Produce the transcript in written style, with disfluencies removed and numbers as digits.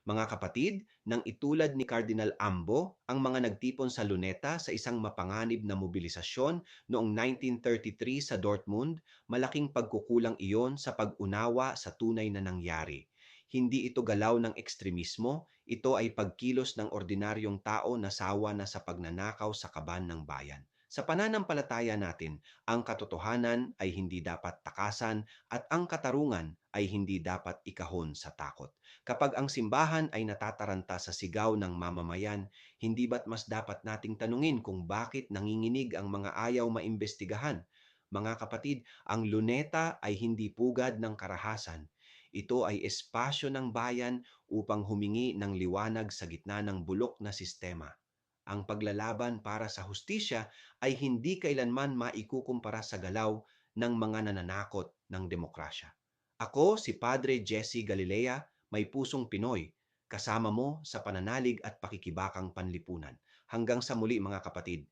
Mga kapatid, nang itulad ni Cardinal Ambo, ang mga nagtipon sa Luneta sa isang mapanganib na mobilisasyon noong 1933 sa Dortmund, malaking pagkukulang iyon sa pag-unawa sa tunay na nangyari. Hindi ito galaw ng ekstremismo, ito ay pagkilos ng ordinaryong tao na sawa na sa pagnanakaw sa kaban ng bayan. Sa pananampalataya natin, ang katotohanan ay hindi dapat takasan at ang katarungan ay hindi dapat ikahon sa takot. Kapag ang simbahan ay natataranta sa sigaw ng mamamayan, hindi ba't mas dapat nating tanungin kung bakit nanginginig ang mga ayaw maimbestigahan? Mga kapatid, ang luneta ay hindi pugad ng karahasan. Ito ay espasyo ng bayan upang humingi ng liwanag sa gitna ng bulok na sistema. Ang paglalaban para sa hustisya ay hindi kailanman maikukumpara sa galaw ng mga nananakot ng demokrasya. Ako si Padre Jesse Galilea, may pusong Pinoy, kasama mo sa pananalig at pakikibakang panlipunan. Hanggang sa muli mga kapatid.